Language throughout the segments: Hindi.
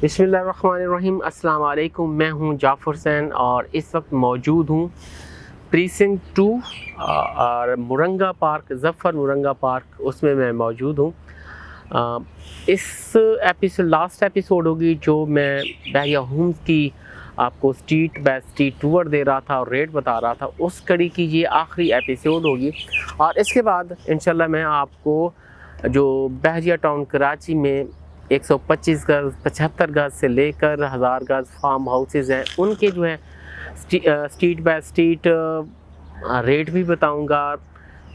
बिस्मिल्लाहिर्रहमानिर्रहीम। अस्सलाम वालेकुम। मैं हूं जाफ़र हुसैन और इस वक्त मौजूद हूं प्रीसिंक्ट 2 और मुरंगा पार्क, ज़फ़र मुरंगा पार्क, उसमें मैं मौजूद हूं। इस लास्ट एपिसोड होगी जो मैं बहरिया होम्स की आपको स्ट्रीट बाय स्ट्रीट टूर दे रहा था और रेट बता रहा था, उस कड़ी की ये आखिरी एपिसोड होगी। और इसके बाद इंशाल्लाह मैं आपको जो बहरिया टाउन कराची में 125 गज, 75 गज से लेकर 1000 गज फार्म हाउसेज़ हैं, उनके जो है स्ट्रीट बाय स्ट्रीट रेट भी बताऊंगा।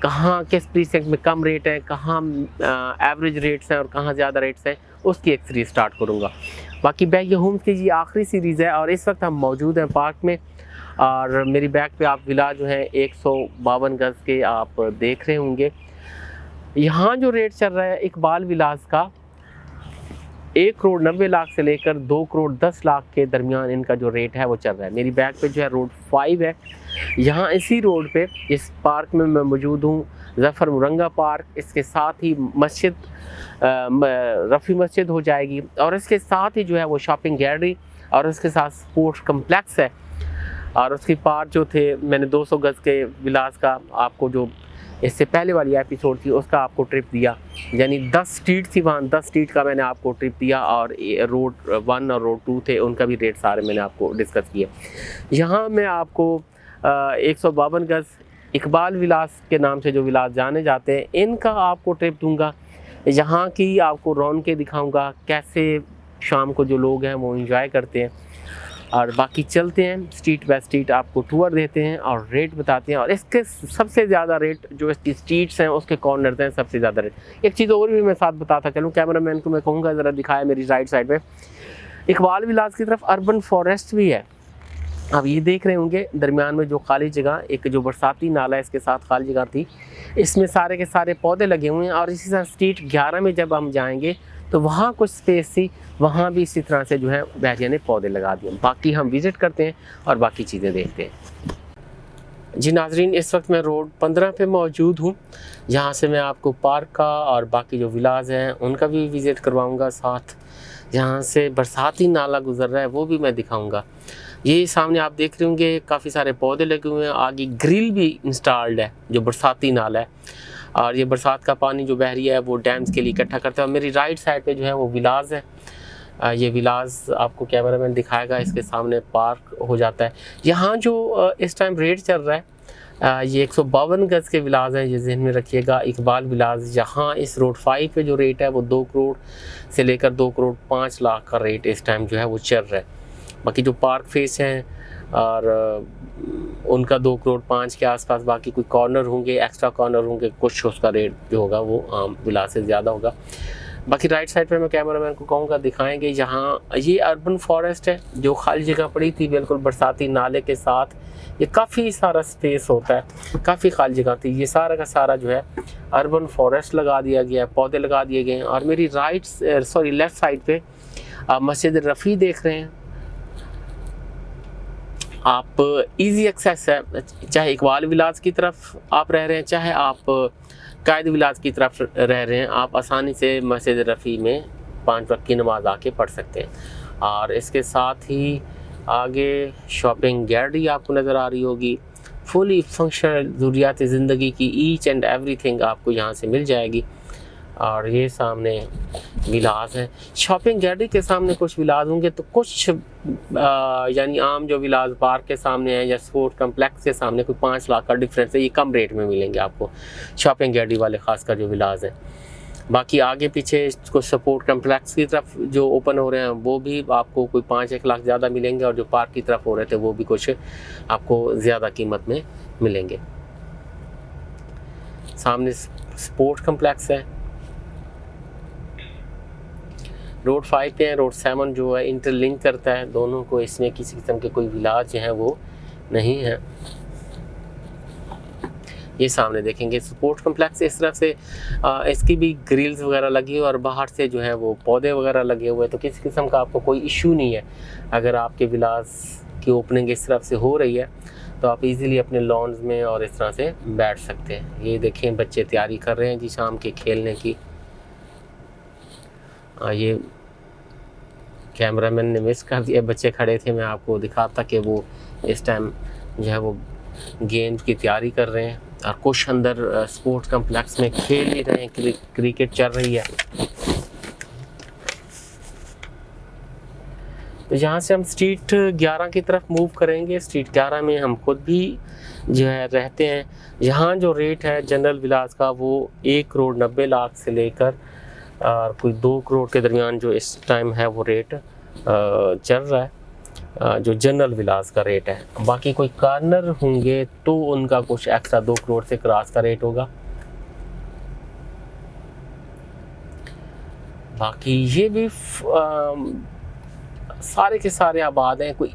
कहाँ किस प्रीसेंट में कम रेट है, कहाँ एवरेज रेट्स हैं और कहाँ ज़्यादा रेट्स हैं, उसकी एक सीरीज़ स्टार्ट करूँगा। बाकी बहरिया होम्स की ये आखिरी सीरीज़ है और इस वक्त हम मौजूद हैं पार्क में। और मेरी बैक पे आप विला जो है 152 गज के आप देख रहे होंगे। यहाँ जो रेट चल रहा है इकबाल विलास का 1 करोड़ 90 लाख से लेकर 2 करोड़ 10 लाख के दरमियान इनका जो रेट है वो चल रहा है। मेरी बैक पे जो है रोड 5 है। यहाँ इसी रोड पे इस पार्क में मैं मौजूद हूँ, ज़फ़र मुरंगा पार्क। इसके साथ ही मस्जिद रफ़ी मस्जिद हो जाएगी और इसके साथ ही जो है वो शॉपिंग गैलरी और उसके साथ स्पोर्ट्स कम्प्लेक्स है। और उसके पार जो थे, मैंने 200 गज़ के विलास का आपको जो इससे पहले वाली एपिसोड थी उसका आपको ट्रिप दिया, यानी 10 स्ट्रीट थी, वहाँ 10 स्ट्रीट का मैंने आपको ट्रिप दिया और रोड 1 और रोड 2 थे, उनका भी रेट सारे मैंने आपको डिस्कस किए। यहाँ मैं आपको 152 गज़ इकबाल विलास के नाम से जो विलास जाने जाते हैं, इनका आपको ट्रिप दूंगा। यहाँ की आपको रौनकें दिखाऊंगा, कैसे शाम को जो लोग हैं वो एंजॉय करते हैं। और बाकी चलते हैं स्ट्रीट बाय स्ट्रीट, आपको टूर देते हैं और रेट बताते हैं। और इसके सबसे ज़्यादा रेट जो इसकी स्ट्रीट्स हैं उसके कॉर्नर्स हैं, सबसे ज़्यादा रेट। एक चीज़ और भी मैं साथ बताता चलूँ, कैमरामैन को मैं कहूँगा ज़रा दिखाया मेरी राइट साइड पे, इकबाल विलास की तरफ अर्बन फॉरेस्ट भी है। अब ये देख रहे होंगे दरमियान में जो खाली जगह, एक जो बरसाती नाला है इसके साथ खाली जगह थी, इसमें सारे के सारे पौधे लगे हुए हैं। और इसी तरह स्ट्रीट 11 में जब हम जाएंगे तो वहाँ कुछ स्पेस थी, वहाँ भी इसी तरह से जो है बहरिया ने पौधे लगा दिए। बाकी हम विज़िट करते हैं और बाकी चीज़ें देखते हैं। जी नाजरीन, इस वक्त मैं रोड 15 पे मौजूद हूँ। यहाँ से मैं आपको पार्क का और बाकी जो विलाज हैं उनका भी विज़िट करवाऊँगा। साथ जहाँ से बरसाती नाला गुजर रहा है वो भी मैं दिखाऊँगा। ये सामने आप देख रहे होंगे काफ़ी सारे पौधे लगे हुए हैं, आगे ग्रिल भी इंस्टॉल्ड है जो बरसाती नाला है। और ये बरसात का पानी जो बहरिया है वो डैम्स के लिए इकट्ठा करता है। और मेरी राइट साइड पे जो है वो विलाज है। ये विलाज आपको कैमरामैन दिखाएगा, इसके सामने पार्क हो जाता है। यहाँ जो इस टाइम रेट चल रहा है ये 152 गज़ के विलाज हैं, ये जहन में रखिएगा। इकबाल विलाज यहाँ इस रोड 5 पे जो रेट है वो 2 करोड़ से लेकर 2 करोड़ 5 लाख का रेट इस टाइम जो है वो चल रहा है। बाकी जो पार्क फेस हैं और उनका 2 करोड़ 5 के आसपास, बाकी कोई कॉर्नर होंगे, एक्स्ट्रा कॉर्नर होंगे, कुछ उसका रेट जो होगा वो आम विलास से ज़्यादा होगा। बाकी राइट साइड पे मैं कैमरामैन को कहूँगा दिखाएंगे, यहाँ ये अर्बन फॉरेस्ट है जो खाली जगह पड़ी थी बिल्कुल बरसाती नाले के साथ। ये काफ़ी सारा स्पेस होता है, काफ़ी खाली जगह थी, ये सारा का सारा जो है अर्बन फॉरेस्ट लगा दिया गया है, पौधे लगा दिए गए हैं। और मेरी लेफ़्ट साइड पे आप मस्जिद रफ़ी देख रहे हैं। आप इजी एक्सेस है, चाहे इकबाल विलास की तरफ आप रह रहे हैं, चाहे आप कायद विलास की तरफ रह रहे हैं, आप आसानी से मस्जिद रफ़ी में 5 वक्त की नमाज़ आके पढ़ सकते हैं। और इसके साथ ही आगे शॉपिंग गैलरी आपको नज़र आ रही होगी, फुली फंक्शनल ज़रूरियात ज़िंदगी की ईच एंड एवरीथिंग आपको यहाँ से मिल जाएगी। और ये सामने विलास है। शॉपिंग गैलरी के सामने कुछ विलास होंगे तो कुछ यानी आम जो विलास पार्क के सामने है या स्पोर्ट कम्प्लेक्स के सामने कोई 5 लाख का डिफरेंस है, ये कम रेट में मिलेंगे आपको शॉपिंग गैलरी वाले खासकर जो विलास हैं। बाकी आगे पीछे कुछ सपोर्ट कम्प्लेक्स की तरफ जो ओपन हो रहे हैं वो भी आपको कोई 5-1 लाख ज़्यादा मिलेंगे, और जो पार्क की तरफ हो रहे थे वो भी कुछ आपको ज़्यादा कीमत में मिलेंगे। सामने स्पोर्ट कम्प्लेक्स है, रोड 5 पे है। रोड 7 जो है इंटरलिंक करता है दोनों को, इसमें किसी किस्म के कोई विलाज जो हैं वो नहीं है। ये सामने देखेंगे स्पोर्ट्स कम्प्लेक्स, इस तरफ से इसकी भी ग्रिल्स वगैरह लगी हुई और बाहर से जो है वो पौधे वगैरह लगे हुए, तो किसी किस्म का आपको कोई इशू नहीं है। अगर आपके विलास की ओपनिंग इस तरफ से हो रही है तो आप इजीली अपने लॉन्स में और इस तरह से बैठ सकते हैं। ये देखें बच्चे तैयारी कर रहे हैं जी शाम के खेलने की। ये कैमरामैन ने मिस कर दिया, बच्चे खड़े थे, मैं आपको दिखाता कि वो इस टाइम जो है वो गेंद की तैयारी कर रहे हैं और कुछ अंदर स्पोर्ट्स कम्प्लेक्स में खेल ही रहे हैं, क्रिकेट चल रही है। तो यहाँ से हम स्ट्रीट 11 की तरफ मूव करेंगे। स्ट्रीट 11 में हम खुद भी जो है रहते हैं। यहाँ जो रेट है जनरल विलास का वो 1 करोड़ 90 लाख से लेकर और कोई 2 करोड़ के दरमियान जो इस टाइम है वो रेट चल रहा है, जो जनरल विलास का रेट है। बाकी कोई कार्नर होंगे तो उनका कुछ एक्स्ट्रा 2 करोड़ से क्रॉस का रेट होगा। बाकी ये भी सारे के सारे आबाद हैं। कोई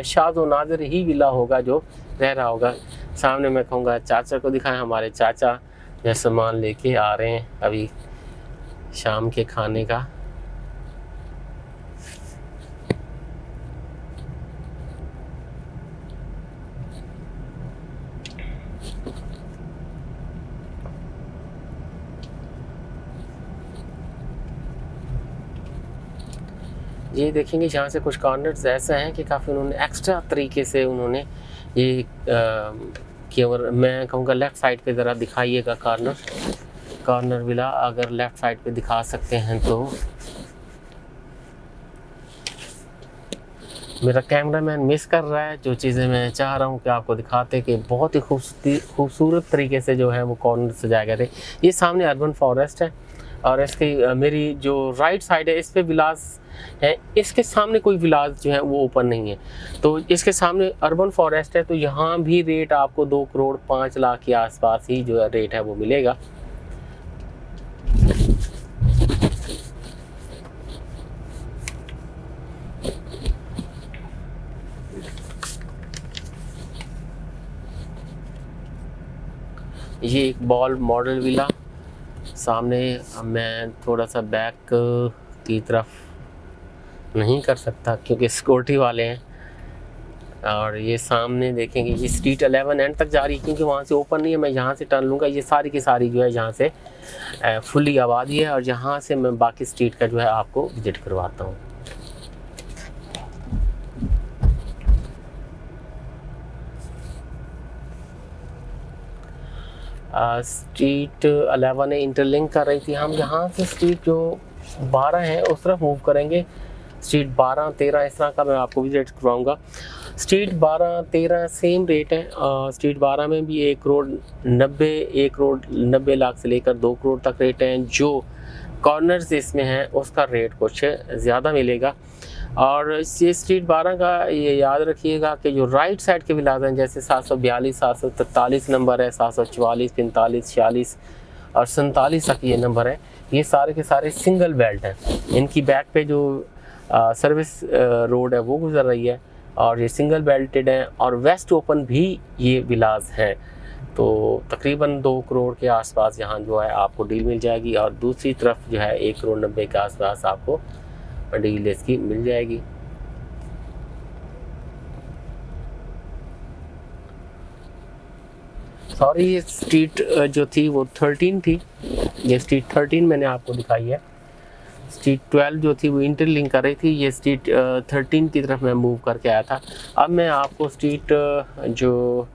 शाज़ व नाज़िर ही विला होगा जो रह रहा होगा। सामने मैं कहूँगा चाचा को दिखाएं, हमारे चाचा जो सामान लेके आ रहे हैं अभी शाम के खाने का। ये देखेंगे यहाँ से कुछ कॉर्नर्स ऐसे हैं कि काफ़ी उन्होंने एक्स्ट्रा तरीके से उन्होंने ये केवल मैं कहूँगा लेफ़्ट साइड पे ज़रा दिखाइएगा कॉर्नर विला, अगर लेफ़्ट साइड पे दिखा सकते हैं तो। मेरा कैमरामैन मिस कर रहा है जो चीज़ें मैं चाह रहा हूँ कि आपको दिखाते कि बहुत ही खूबसूरत तरीके से जो है वो कॉर्नर सजाए गए थे। ये सामने अर्बन फॉरेस्ट है और इसकी मेरी जो राइट साइड है इस पे विलास है, इसके सामने कोई विलास जो है वो ओपन नहीं है। तो इसके सामने अर्बन फॉरेस्ट है, तो यहाँ भी रेट आपको 2 करोड़ 5 लाख के आसपास ही जो है रेट है वो मिलेगा। ये एक बॉल मॉडल विला सामने, मैं थोड़ा सा बैक की तरफ नहीं कर सकता क्योंकि सिक्योरिटी वाले हैं। और ये सामने देखेंगे ये स्ट्रीट 11 एंड तक जा रही है क्योंकि वहाँ से ओपन नहीं है। मैं यहाँ से टर्न लूँगा, ये सारी की सारी जो है यहाँ से फुली आबादी है और यहाँ से मैं बाकी स्ट्रीट का जो है आपको विजिट करवाता हूँ। स्ट्रीट 11 ने इंटरलिंक कर रही थी। हम यहाँ से स्ट्रीट जो 12 है उस तरफ मूव करेंगे। स्ट्रीट 12 13 इस तरह का मैं आपको विजिट करवाऊँगा। स्ट्रीट 12 13 सेम रेट है। स्ट्रीट 12 में भी 1 करोड़ 90 लाख से लेकर 2 करोड़ तक रेट हैं। जो कॉर्नर्स इसमें हैं उसका रेट कुछ ज़्यादा मिलेगा। और ये स्ट्रीट 12 का ये याद रखिएगा कि जो राइट साइड के विलास हैं जैसे 742 743 नंबर है, 744 45 46 और 47 तक ये नंबर है, ये सारे के सारे सिंगल बेल्ट हैं। इनकी बैक पे जो सर्विस रोड है वो गुजर रही है और ये सिंगल बेल्टेड हैं और वेस्ट ओपन भी ये विलास हैं। तो तकरीबन 2 करोड़ के आसपास यहाँ जो है आपको डील मिल जाएगी और दूसरी तरफ जो है 1 करोड़ 90 के आसपास आपको डील इसकी मिल जाएगी। सॉरी, ये स्ट्रीट जो थी वो 13 थी, ये स्ट्रीट 13 मैंने आपको दिखाई है। स्ट्रीट 12 जो थी वो इंटरलिंक कर रही थी, ये स्ट्रीट 13 की तरफ मैं मूव करके आया था। अब मैं आपको स्ट्रीट जो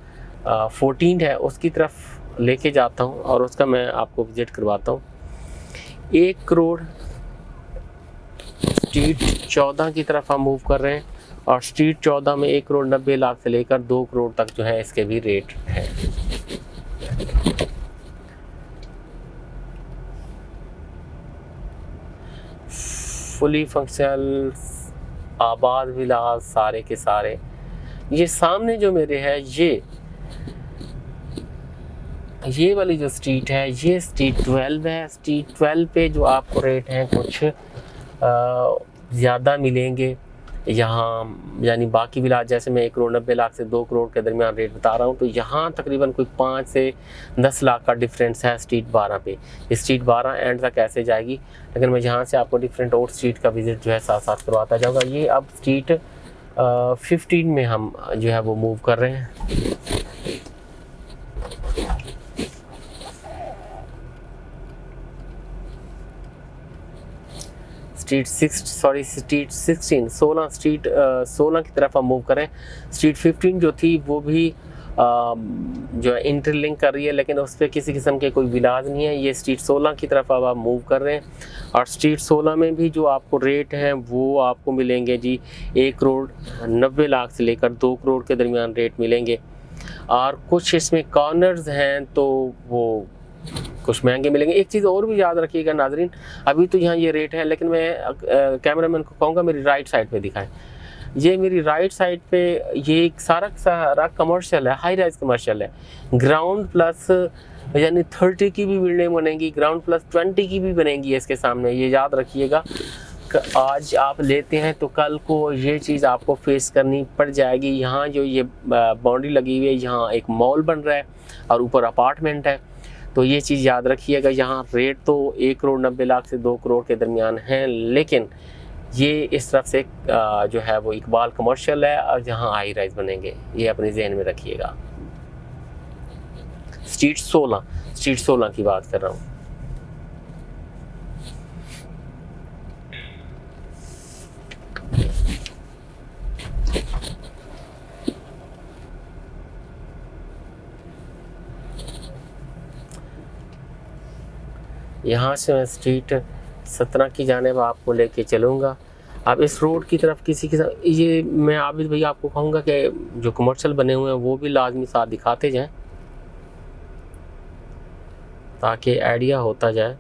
14 है उसकी तरफ लेके जाता हूँ और उसका मैं आपको विजिट करवाता हूँ। 1 करोड़ स्ट्रीट 14 की तरफ हम मूव कर रहे हैं और स्ट्रीट 14 में 1 करोड़ 90 लाख से लेकर 2 करोड़ तक जो है इसके भी रेट है। फुली फंक्शनल आबाद विलास सारे के सारे। ये सामने जो मेरे है ये वाली जो स्ट्रीट है ये स्ट्रीट 12 है। स्ट्रीट 12 पे जो आपको रेट हैं कुछ ज़्यादा मिलेंगे यहाँ, यानी बाकी विलास जैसे मैं 1 करोड़ 90 लाख से 2 करोड़ के दरमियान रेट बता रहा हूँ, तो यहाँ तकरीबन कोई 5 से 10 लाख का डिफरेंस है स्ट्रीट 12 पे। स्ट्रीट 12 एंड तक ऐसे जाएगी, लेकिन मैं यहाँ से आपको डिफरेंट और स्ट्रीट का विजिट जो है साथ साथ करवाता जाऊँगा। ये अब स्ट्रीट 15 में हम जो है वो मूव कर रहे हैं। स्ट्रीट 16 की तरफ हम मूव करें। स्ट्रीट 15 जो थी वो भी जो है इंटरलिंक कर रही है, लेकिन उस पर किसी किस्म के कोई विलाज नहीं है। ये स्ट्रीट 16 की तरफ अब आप मूव कर रहे हैं, और स्ट्रीट 16 में भी जो आपको रेट हैं वो आपको मिलेंगे जी 1 करोड़ 90 लाख से लेकर 2 करोड़ के दरमियान रेट मिलेंगे। और कुछ इसमें कॉर्नर्स हैं तो वो कुछ महंगे मिलेंगे। एक चीज़ और भी याद रखिएगा नाजरीन, अभी तो यहाँ ये रेट है, लेकिन मैं कैमरामैन को कहूँगा मेरी राइट साइड पे दिखाएं। ये मेरी राइट साइड पे ये एक सारा कमर्शियल है, हाई राइज कमर्शियल है। ग्राउंड प्लस यानी 30 की भी बिल्डिंग बनेगी, ग्राउंड प्लस 20 की भी बनेगी इसके सामने, ये याद रखिएगा। आज आप लेते हैं तो कल को ये चीज़ आपको फेस करनी पड़ जाएगी। यहाँ जो ये बाउंड्री लगी हुई है, यहाँ एक मॉल बन रहा है और ऊपर अपार्टमेंट है, तो ये चीज़ याद रखिएगा। यहाँ रेट तो 1 करोड़ 90 लाख से 2 करोड़ के दरमियान हैं, लेकिन ये इस तरफ से जो है वो इकबाल कमर्शियल है और जहाँ हाई राइज बनेंगे, ये अपने जहन में रखिएगा। स्ट्रीट 16 की बात कर रहा हूँ। यहाँ से मैं स्ट्रीट 17 की जानिब आपको लेके चलूँगा। अब इस रोड की तरफ किसी के साथ ये मैं आबिद भाई आपको कहूँगा कि जो कमर्शियल बने हुए हैं वो भी लाजमी साथ दिखाते जाएं ताकि आइडिया होता जाए।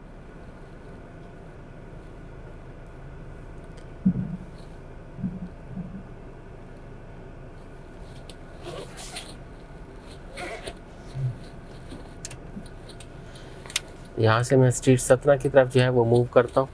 यहाँ से मैं स्ट्रीट 17 की तरफ जो है वो मूव करता हूँ।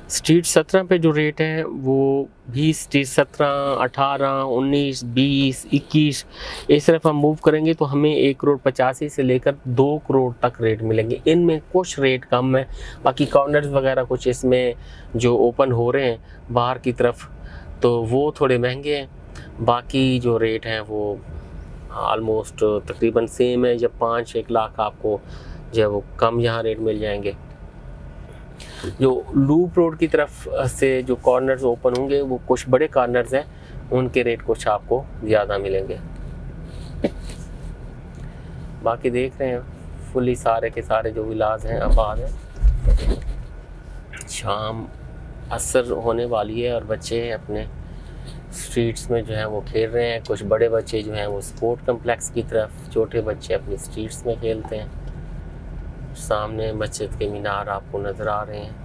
स्ट्रीट 17 पे जो रेट है वो 20, स्ट्रीट 17, 18, 19, 20, 21 इस तरफ हम मूव करेंगे तो हमें 1 करोड़ 85 से लेकर 2 करोड़ तक रेट मिलेंगे। इनमें कुछ रेट कम है, बाकी कॉर्नर्स वगैरह कुछ इसमें जो ओपन हो रहे हैं बाहर की तरफ तो वो थोड़े महंगे हैं। बाकी जो रेट हैं वो ऑलमोस्ट तकरीबन सेम है, जब 5-1 लाख आपको जो है वो कम यहाँ रेट मिल जाएंगे। जो लूप रोड की तरफ से जो कॉर्नर्स ओपन होंगे वो कुछ बड़े कॉर्नर्स हैं, उनके रेट कुछ आपको ज़्यादा मिलेंगे। बाकी देख रहे हैं फुली सारे के सारे जो विलाज हैं आबाद हैं। शाम असर होने वाली है और बच्चे अपने स्ट्रीट्स में जो है वो खेल रहे हैं। कुछ बड़े बच्चे जो हैं वो स्पोर्ट कम्प्लेक्स की तरफ, छोटे बच्चे अपनी स्ट्रीट्स में खेलते हैं। सामने मस्जिद के मीनार आपको नज़र आ रहे हैं।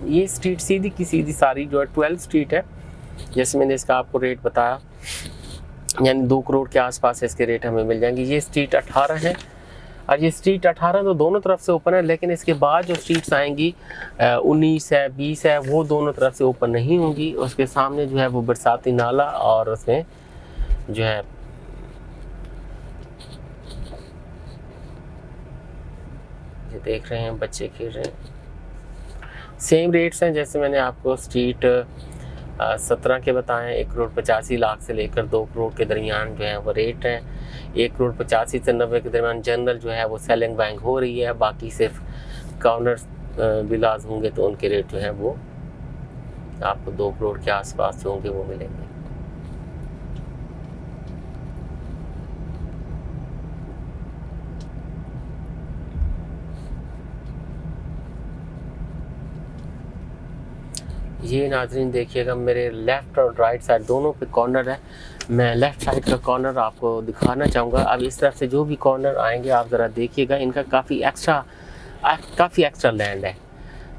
ये स्ट्रीट सीधी की सीधी सारी जो है 12 स्ट्रीट है, जैसे मैंने इसका आपको रेट बताया, यानी 2 करोड़ के आसपास इसके रेट हमें मिल जाएंगे। ये स्ट्रीट 18 है और ये स्ट्रीट 18 तो दोनों तरफ से ओपन है, लेकिन इसके बाद जो स्ट्रीट्स आएंगी 19 है 20 है वो दोनों तरफ से ओपन नहीं होंगी। उसके सामने जो है वो बरसाती नाला और उसमें जो है ये देख रहे हैं बच्चे खेल रहे हैं। सेम रेट्स हैं जैसे मैंने आपको स्ट्रीट 17 के बताएं। 1 करोड़ 85 लाख से लेकर 2 करोड़ के दरमियान जो है वो रेट हैं। 1 करोड़ 85 से 90 के दरमियान जनरल जो है वो सेलिंग बैंक हो रही है। बाकी सिर्फ कॉर्नर्स विलाज होंगे तो उनके रेट जो है वो आपको 2 करोड़ के आसपास जो होंगे वो मिलेंगे। ये नाज़रीन देखिएगा मेरे लेफ़्ट और राइट साइड दोनों पे कॉर्नर है। मैं लेफ़्ट साइड का कॉर्नर आपको दिखाना चाहूँगा। अब इस तरफ से जो भी कॉर्नर आएंगे आप ज़रा देखिएगा, इनका काफ़ी एक्स्ट्रा लैंड है,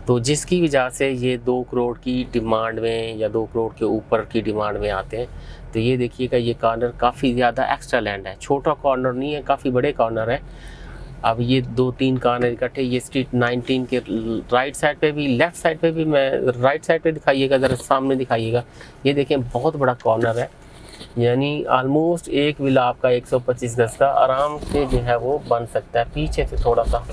तो जिसकी वजह से ये 2 करोड़ की डिमांड में या 2 करोड़ के ऊपर की डिमांड में आते हैं। तो ये देखिएगा ये कॉर्नर काफ़ी ज़्यादा एक्स्ट्रा लैंड है, छोटा कॉर्नर नहीं है, काफ़ी बड़े कॉर्नर है। अब ये 2-3 कॉर्नर इकट्ठे, ये स्ट्रीट 19 के राइट साइड पे भी, लेफ़्ट साइड पे भी, मैं राइट साइड पे दिखाइएगा ज़रा, सामने दिखाइएगा। ये देखें बहुत बड़ा कॉर्नर है, यानी आलमोस्ट एक विला आपका 125 गज का आराम से जो है वो बन सकता है। पीछे से थोड़ा सा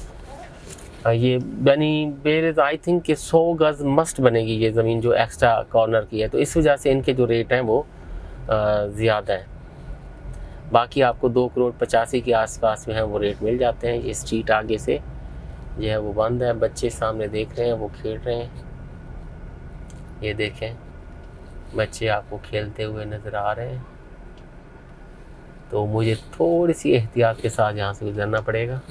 ये यानी मेरे आई थिंक कि 100 गज़ मस्ट बनेगी ये ज़मीन जो एक्स्ट्रा कॉर्नर की है, तो इस वजह से इनके जो रेट हैं वो ज़्यादा हैं। बाकी आपको 2,85 के आसपास में है वो रेट मिल जाते हैं। ये स्ट्रीट आगे से जो है वो बंद है, बच्चे सामने देख रहे हैं, वो खेल रहे हैं। ये देखें बच्चे आपको खेलते हुए नज़र आ रहे हैं, तो मुझे थोड़ी सी एहतियात के साथ यहाँ से गुजरना पड़ेगा।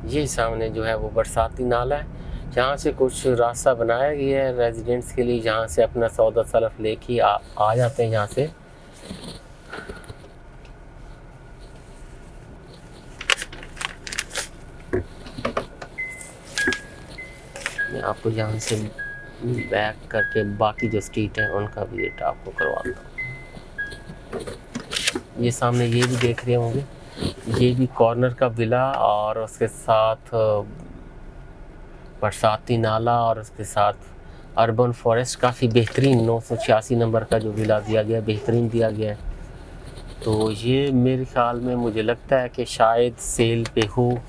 ये सामने जो है वो बरसाती नाला है, जहाँ से कुछ रास्ता बनाया गया है रेजिडेंट्स के लिए, जहाँ से अपना सौदा सलफ लेके आ जाते हैं यहाँ से। मैं आपको यहाँ से बैक करके बाकी जो स्ट्रीट है उनका विजिट आपको करवाता हूँ। ये सामने ये भी देख रहे होंगे, ये भी कॉर्नर का विला और उसके साथ बरसाती नाला और उसके साथ अर्बन फॉरेस्ट। काफ़ी बेहतरीन 986 नंबर का जो विला दिया गया, बेहतरीन दिया गया है। तो ये मेरे ख्याल में मुझे लगता है कि शायद सेल पे हो।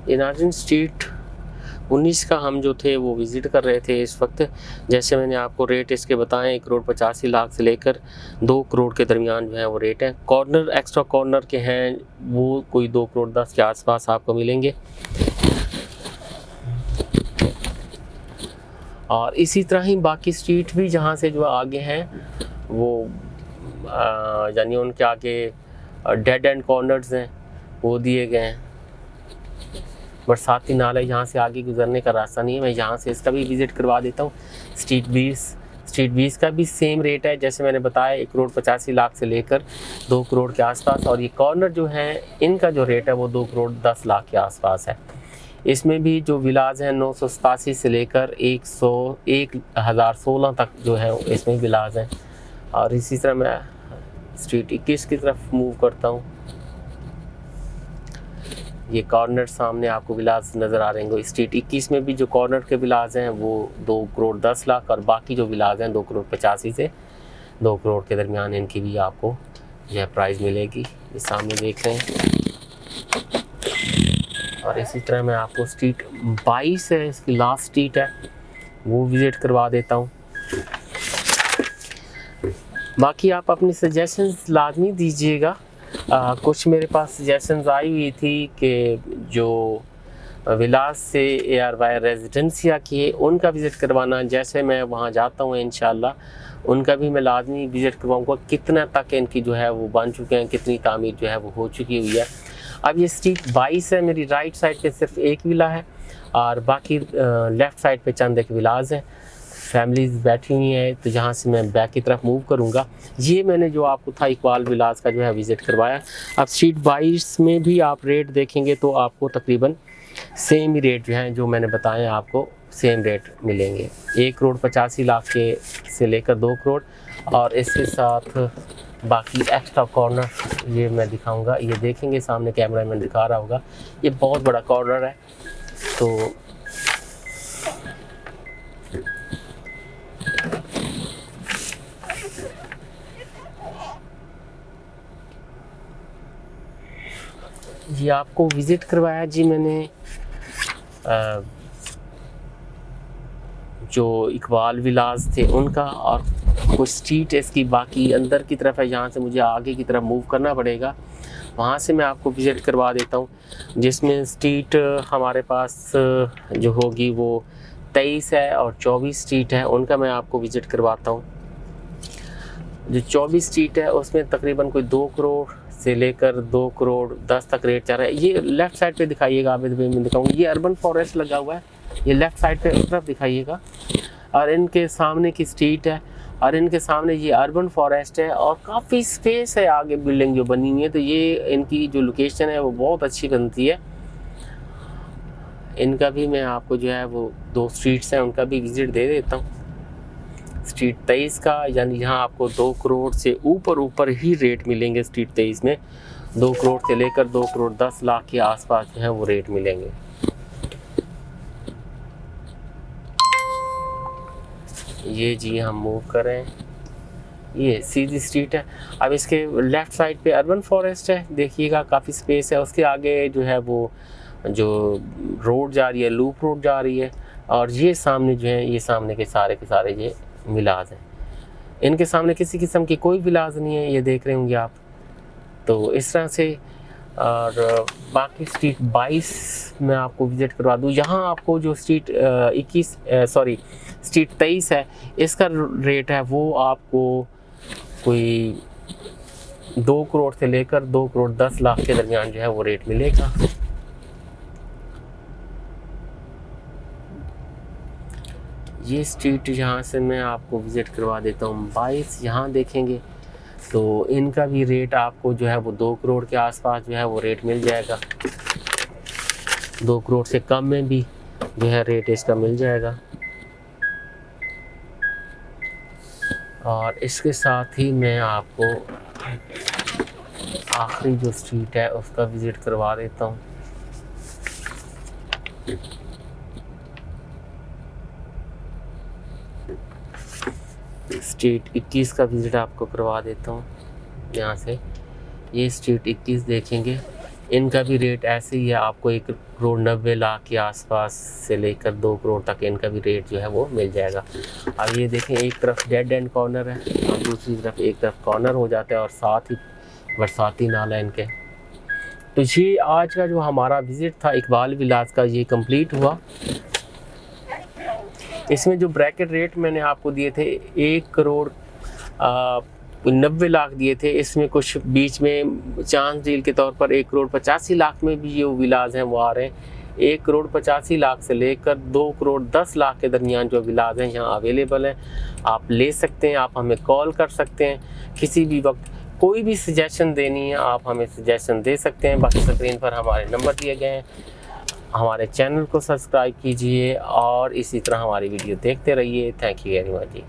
ये नाज़रीन स्ट्रीट 19 का हम जो थे वो विज़िट कर रहे थे इस वक्त। जैसे मैंने आपको रेट इसके बताएं, 1,85 से लेकर 2 करोड़ के दरमियान जो है वो रेट है। कॉर्नर एक्स्ट्रा कॉर्नर के हैं वो कोई 2,10 के आसपास आपको मिलेंगे। और इसी तरह ही बाकी स्ट्रीट भी जहाँ से जो आगे हैं वो यानी उनके आगे डेड एंड कॉर्नर्स हैं वो दिए गए हैं। बरसाती नाला यहाँ से आगे गुजरने का रास्ता नहीं है, मैं यहाँ से इसका भी विज़िट करवा देता हूँ। स्ट्रीट 20 का भी सेम रेट है जैसे मैंने बताया, 1,85 से लेकर 2 करोड़ के आसपास। और ये कॉर्नर जो है इनका जो रेट है वो 2,10 के आसपास है। इसमें भी जो विलाज हैं 987 से लेकर 1,016 तक जो है इसमें विलाज हैं। और इसी तरह मैं स्ट्रीट 21 की तरफ मूव करता हूँ। ये कॉर्नर सामने आपको विलाज नज़र आ रहे हैं। स्ट्रीट 21 में भी जो कॉर्नर के विलाज हैं वो 2,10,00,000 और बाकी जो विलाज हैं 2,85 से 2 करोड़ के दरमियान इनकी भी आपको यह प्राइस मिलेगी। ये सामने देख रहे हैं। और इसी तरह मैं आपको स्ट्रीट 22 है, इसकी लास्ट स्ट्रीट है, वो विज़िट करवा देता हूँ। बाकी आप अपनी सजेशंस लाजमी दीजिएगा। कुछ मेरे पास सजेशंस आई हुई थी कि जो विलास से ARY रेजिडेंसिया की उनका विज़िट करवाना, जैसे मैं वहाँ जाता हूँ इंशाल्लाह उनका भी मैं लाजमी विज़िट करवाऊँगा। कितना तक इनकी जो है वो बन चुके हैं, कितनी तामीर जो है वो हो चुकी हुई है। अब ये स्ट्रीट 22 है, मेरी राइट साइड पे सिर्फ एक विला है और बाकी लेफ़्ट साइड पे चंद एक विलाज हैं, फैमिलीज़ बैठी हुई हैं। तो जहाँ से मैं बैक की तरफ मूव करूँगा, ये मैंने जो आपको था इकबाल विलास का जो है विज़िट करवाया। अब स्ट्रीट 22 में भी आप रेट देखेंगे तो आपको तकरीबन सेम ही रेट जो हैं जो मैंने बताए आपको सेम रेट मिलेंगे, 1,85,00,000 के से लेकर 2 करोड़। और इसके साथ बाकी एक्स्ट्रा कॉर्नर ये मैं दिखाऊंगा। ये देखेंगे सामने कैमरा मैन दिखा रहा होगा, ये बहुत बड़ा कॉर्नर है। तो ये आपको विज़िट करवाया जी मैंने जो इकबाल विलास थे उनका, और कुछ स्ट्रीट इसकी बाकी अंदर की तरफ है, यहाँ से मुझे आगे की तरफ मूव करना पड़ेगा, वहाँ से मैं आपको विज़िट करवा देता हूँ। जिसमें स्ट्रीट हमारे पास जो होगी वो 23 है और 24 स्ट्रीट है, उनका मैं आपको विज़िट करवाता हूँ। जो 24 स्ट्रीट है उसमें तकरीबन कोई 2 करोड़ से लेकर 2 करोड़ 10 तक रेट चल रहा है। ये लेफ़्ट साइड पे दिखाइएगा, आबिद भाई मैं दिखाऊंगा, ये अर्बन फॉरेस्ट लगा हुआ है, ये लेफ़्ट साइड पे उस तरफ दिखाइएगा। और इनके सामने की स्ट्रीट है और इनके सामने ये अर्बन फॉरेस्ट है और काफ़ी स्पेस है आगे बिल्डिंग जो बनी हुई है, तो ये इनकी जो लोकेशन है वो बहुत अच्छी बनती है। इनका भी मैं आपको जो है वो 2 स्ट्रीट्स हैं उनका भी विज़िट दे देता हूँ। स्ट्रीट 23 का, यानी यहाँ आपको 2 करोड़ से ऊपर ही रेट मिलेंगे। स्ट्रीट 23 में 2 करोड़ से लेकर 2 करोड़ 10 लाख के आसपास जो है वो रेट मिलेंगे। ये जी हम मूव करें, ये सीधी स्ट्रीट है। अब इसके लेफ़्ट साइड पे अर्बन फॉरेस्ट है, देखिएगा काफ़ी स्पेस है। उसके आगे जो है वो जो रोड जा रही है, लूप रोड जा रही है। और ये सामने जो है, ये सामने के सारे ये विलाज हैं। इनके सामने किसी किस्म की कोई विलाज नहीं है, ये देख रहे होंगे आप। तो इस तरह से, और बाकी स्ट्रीट 22 मैं आपको विज़िट करवा दूँ। यहाँ आपको जो स्ट्रीट 23 है, इसका रेट है वो आपको कोई 2 करोड़ से लेकर 2 करोड़ 10 लाख के दरमियान जो है वो रेट मिलेगा। ये स्ट्रीट यहाँ से मैं आपको विज़िट करवा देता हूँ 22। यहाँ देखेंगे तो इनका भी रेट आपको जो है वो 2 करोड़ के आसपास जो है वो रेट मिल जाएगा। 2 करोड़ से कम में भी जो है रेट इसका मिल जाएगा। और इसके साथ ही मैं आपको आखिरी जो स्ट्रीट है उसका विज़िट करवा देता हूँ। स्ट्रीट 21 का विज़िट आपको करवा देता हूँ यहाँ से। ये स्ट्रीट 21 देखेंगे, इनका भी रेट ऐसे ही है, आपको 1 करोड़ 90 लाख के आसपास से लेकर 2 करोड़ तक इनका भी रेट जो है वो मिल जाएगा। अब ये देखें, एक तरफ डेड एंड कॉर्नर है और दूसरी तरफ एक तरफ कॉर्नर हो जाता है, और साथ ही बरसाती नाला इनके। तो ये आज का जो हमारा विज़िट था इकबाल विलास का, ये कंप्लीट हुआ। इसमें जो ब्रैकेट रेट मैंने आपको दिए थे 1 करोड़ 90 लाख दिए थे, इसमें कुछ बीच में चांस डील के तौर पर 1 करोड़ 85 लाख में भी जो विलाज हैं वो आ रहे हैं। 1 करोड़ 85 लाख से लेकर 2 करोड़ 10 लाख के दरमियान जो विलाज हैं यहाँ अवेलेबल हैं। आप ले सकते हैं, आप हमें कॉल कर सकते हैं किसी भी वक्त। कोई भी सजेशन देनी है आप हमें सजेशन दे सकते हैं। बाकी स्क्रीन पर हमारे नंबर दिए गए हैं। हमारे चैनल को सब्सक्राइब कीजिए और इसी तरह हमारी वीडियो देखते रहिए। Thank you very much ji.